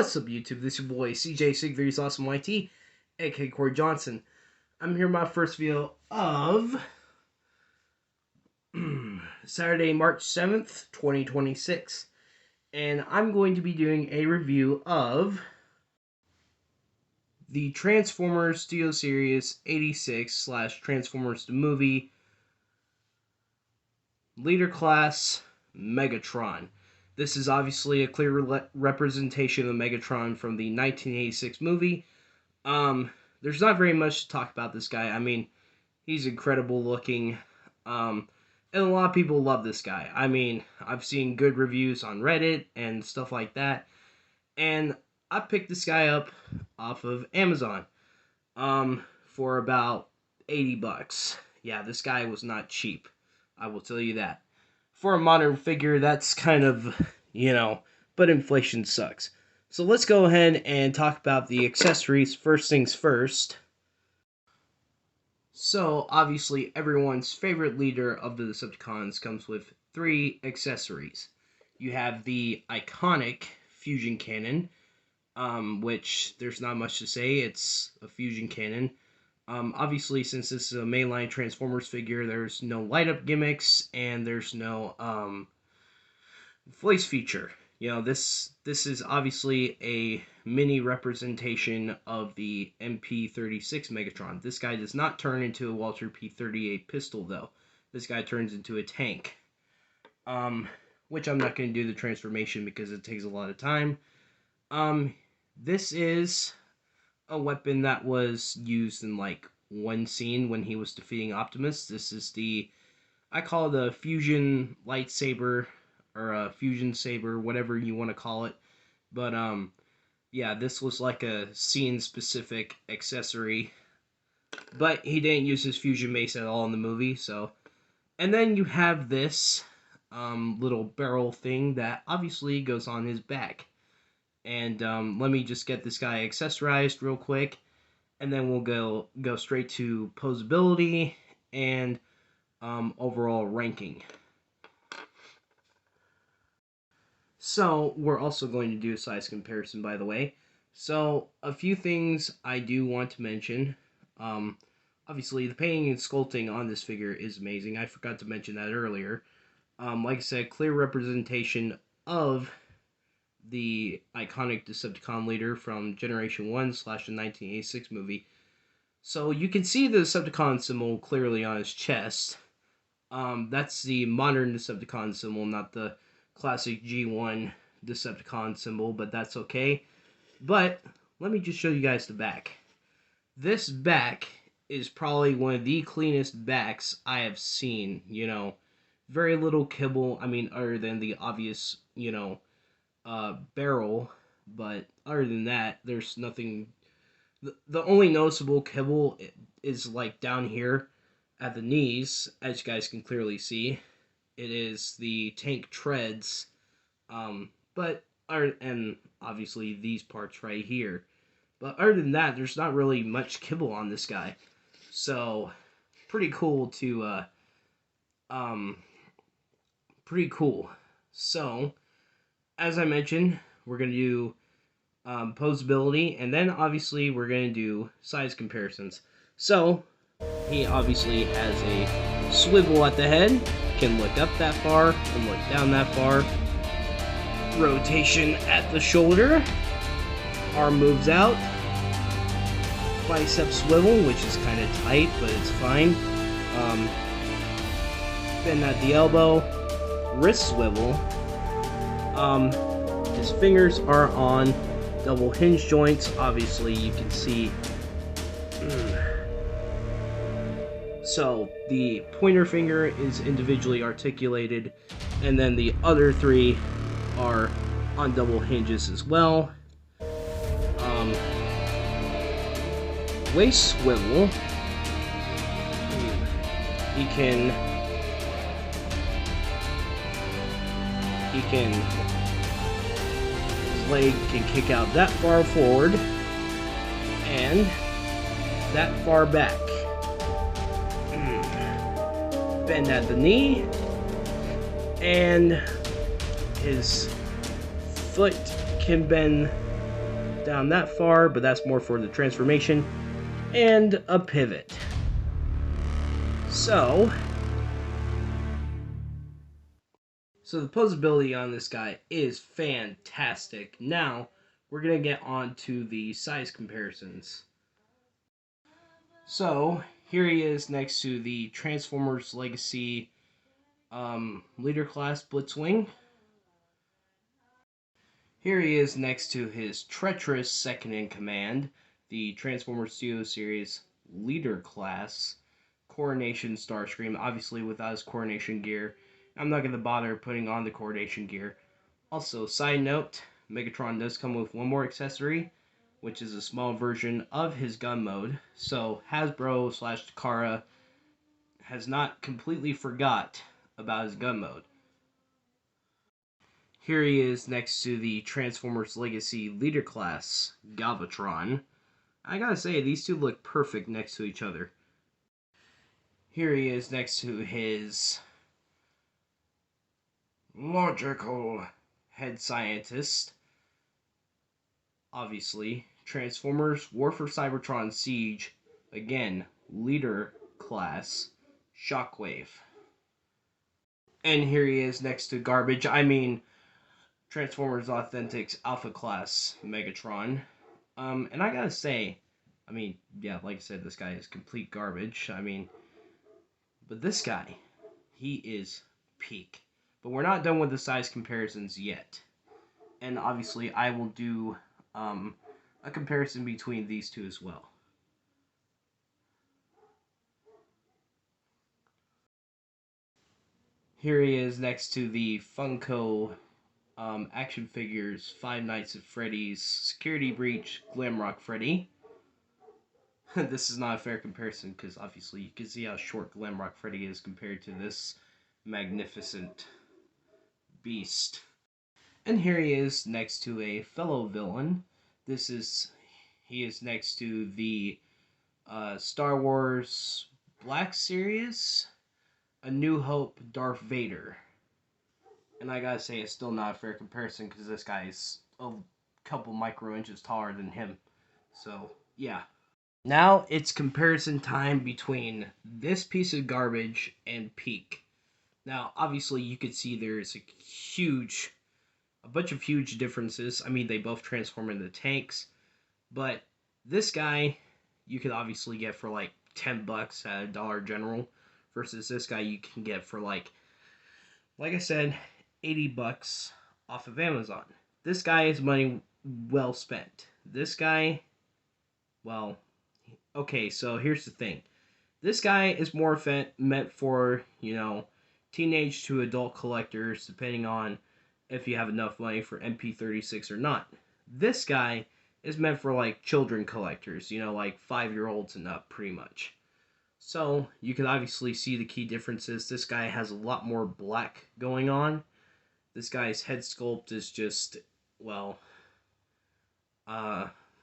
What's up, YouTube? This is your boy CJ Sig Awesome YT, aka Corey Johnson. I'm here in my first video of Saturday, March 7th, 2026. And I'm going to be doing a review of the Transformers Studio Series 86 / Transformers the Movie Leader Class Megatron. This is obviously a clear representation of Megatron from the 1986 movie. There's not very much to talk about this guy. I mean, he's incredible looking. And a lot of people love this guy. I mean, I've seen good reviews on Reddit and stuff like that. And I picked this guy up off of Amazon for about 80 bucks. Yeah, this guy was not cheap. I will tell you that. For a modern figure, that's kind of, but inflation sucks. So let's go ahead and talk about the accessories. First things first. So, obviously, everyone's favorite leader of the Decepticons comes with 3 accessories. You have the iconic fusion cannon, which there's not much to say. It's a fusion cannon. Obviously, since this is a mainline Transformers figure, there's no light-up gimmicks, and there's no voice feature. This is obviously a mini representation of the MP36 Megatron. This guy does not turn into a Walter P38 pistol, though. This guy turns into a tank. Which I'm not going to do the transformation because it takes a lot of time. This is a weapon that was used in one scene when he was defeating Optimus. This is I call it a fusion lightsaber, or a fusion saber, whatever you want to call it. But yeah, this was like a scene specific accessory, but he didn't use his fusion mace at all in the movie. So, and then you have this little barrel thing that obviously goes on his back. And let me just get this guy accessorized real quick, and then we'll go straight to poseability and overall ranking. So we're also going to do a size comparison, by the way. So a few things I do want to mention. Obviously, the painting and sculpting on this figure is amazing. I forgot to mention that earlier. Like I said, clear representation of the iconic Decepticon leader from Generation 1 / the 1986 movie. So you can see the Decepticon symbol clearly on his chest. That's the modern Decepticon symbol, not the classic G1 Decepticon symbol, but that's okay. But let me just show you guys the back. This back is probably one of the cleanest backs I have seen. Very little kibble. I mean, other than the obvious, barrel, but other than that, there's nothing. The only noticeable kibble is down here at the knees, as you guys can clearly see. It is the tank treads, and obviously these parts right here. But other than that, there's not really much kibble on this guy. So, pretty cool to, pretty cool. So, as I mentioned, we're going to do poseability, and then obviously we're going to do size comparisons. So, he obviously has a swivel at the head, can look up that far, can look down that far, rotation at the shoulder, arm moves out, bicep swivel, which is kind of tight, but it's fine, bend at the elbow, wrist swivel. His fingers are on double hinge joints. Obviously, you can see. So, the pointer finger is individually articulated, and then the other 3 are on double hinges as well. Waist swivel. His leg can kick out that far forward and that far back. Bend at the knee, and his foot can bend down that far, but that's more for the transformation, and a pivot. So the posability on this guy is fantastic. Now, we're going to get on to the size comparisons. So, here he is next to the Transformers Legacy Leader Class Blitzwing. Here he is next to his treacherous second-in-command, the Transformers Studio Series Leader Class Coronation Starscream, obviously without his coronation gear. I'm not going to bother putting on the coronation gear. Also, side note, Megatron does come with one more accessory, which is a small version of his gun mode. So Hasbro / Takara has not completely forgot about his gun mode. Here he is next to the Transformers Legacy Leader Class Galvatron. I gotta say, these two look perfect next to each other. Here he is next to his logical head scientist. Obviously, Transformers War for Cybertron Siege, again, Leader Class Shockwave. And here he is next to Garbage, Transformers Authentics Alpha Class Megatron. And I gotta say, yeah, like I said, this guy is complete garbage. But this guy, he is peak. But we're not done with the size comparisons yet. And obviously, I will do a comparison between these two as well. Here he is next to the Funko action figures Five Nights at Freddy's Security Breach Glamrock Freddy. This is not a fair comparison because obviously you can see how short Glamrock Freddy is compared to this magnificent beast. And here he is next to a fellow villain. He is next to the Star Wars Black Series, A New Hope Darth Vader. And I gotta say, it's still not a fair comparison because this guy is a couple micro inches taller than him. So, yeah. Now it's comparison time between this piece of garbage and Peak. Now, obviously, you could see there's a bunch of huge differences. They both transform into tanks, but this guy you could obviously get for like $10 at Dollar General, versus this guy you can get for like I said, $80 off of Amazon. This guy is money well spent. This guy, well, okay, so here's the thing. This guy is more meant for, teenage to adult collectors, depending on if you have enough money for MP36 or not. This guy is meant for, like, children collectors, like 5-year-olds and up, pretty much. So, you can obviously see the key differences. This guy has a lot more black going on. This guy's head sculpt is just, well,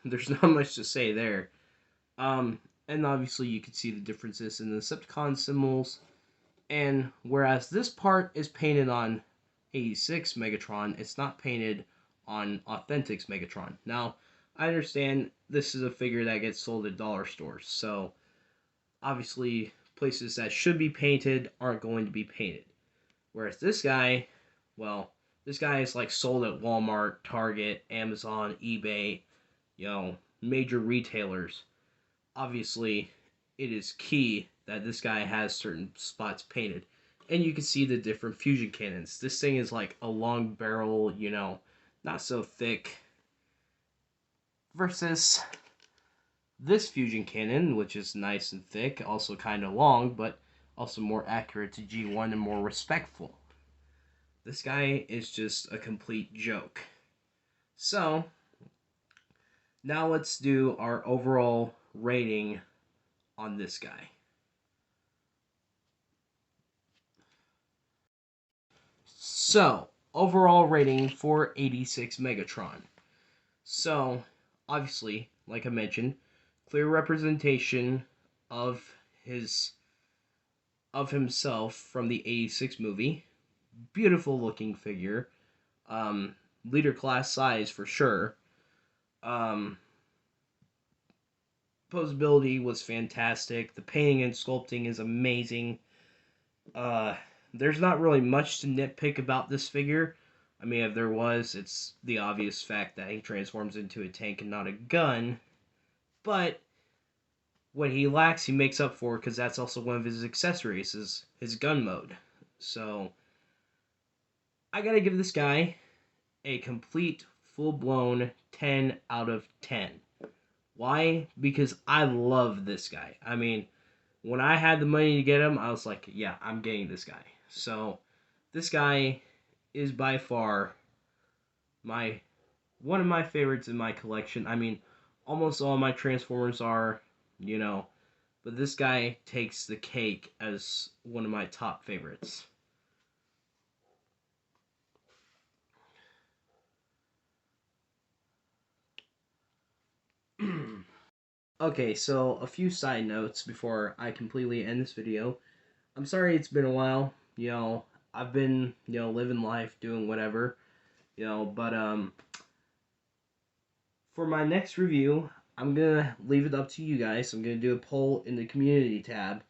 there's not much to say there. And obviously you can see the differences in the Decepticon symbols. And whereas this part is painted on 86 Megatron, it's not painted on Authentics Megatron. Now, I understand this is a figure that gets sold at dollar stores, so obviously places that should be painted aren't going to be painted. Whereas this guy, well, this guy is like sold at Walmart, Target, Amazon, eBay, major retailers. Obviously, it is key that this guy has certain spots painted. And you can see the different fusion cannons. This thing is like a long barrel, not so thick. Versus this fusion cannon, which is nice and thick, also kind of long, but also more accurate to G1 and more respectful. This guy is just a complete joke. So, now let's do our overall rating on this guy. So, overall rating for 86 Megatron. So, obviously, like I mentioned, clear representation of himself from the 86 movie. Beautiful looking figure. Leader class size for sure. Um, Poseability was fantastic. The painting and sculpting is amazing. Uh, there's not really much to nitpick about this figure. I mean, if there was, it's the obvious fact that he transforms into a tank and not a gun. But what he lacks, he makes up for, because that's also one of his accessories, is his gun mode. So, I gotta give this guy a complete, full-blown 10 out of 10. Why? Because I love this guy. I mean, when I had the money to get him, I was like, yeah, I'm getting this guy. So, this guy is by far one of my favorites in my collection. I mean, almost all my Transformers are, but this guy takes the cake as one of my top favorites. Okay, so a few side notes before I completely end this video. I'm sorry it's been a while. I've been, living life, doing whatever, but for my next review, I'm gonna leave it up to you guys. I'm gonna do a poll in the community tab.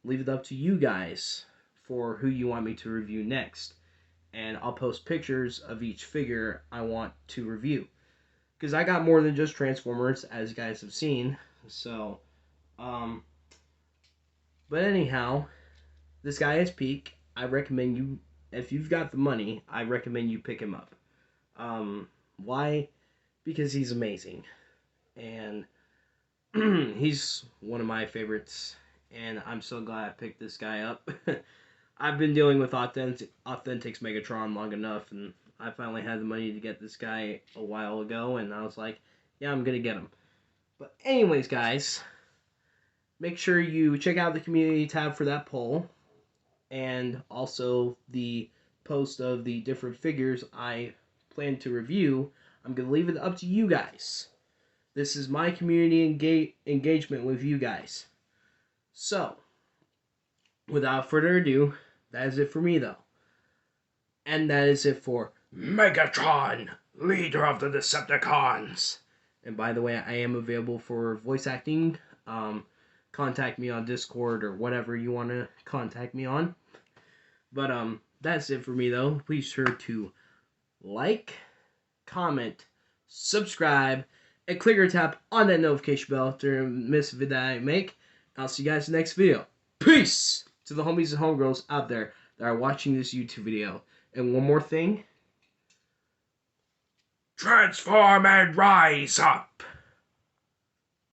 Leave it up to you guys for who you want me to review next. And I'll post pictures of each figure I want to review. Because I got more than just Transformers, as you guys have seen. So, but anyhow, this guy is peak. I recommend you, if you've got the money, I recommend you pick him up. Why? Because he's amazing. And he's one of my favorites. And I'm so glad I picked this guy up. I've been dealing with Authentics Megatron long enough, and I finally had the money to get this guy a while ago, and I was like, yeah, I'm going to get him. But anyways, guys, make sure you check out the community tab for that poll, and also the post of the different figures I plan to review. I'm going to leave it up to you guys. This is my community engagement with you guys. So, without further ado, that is it for me, though. And that is it for Megatron, leader of the Decepticons. And by the way, I am available for voice acting. Contact me on Discord or whatever you want to contact me on. But that's it for me, though. Please be sure to like, comment, subscribe, and click or tap on that notification bell to miss a video I make. I'll see you guys in the next video. Peace to the homies and homegirls out there that are watching this YouTube video. And one more thing. Transform and rise up!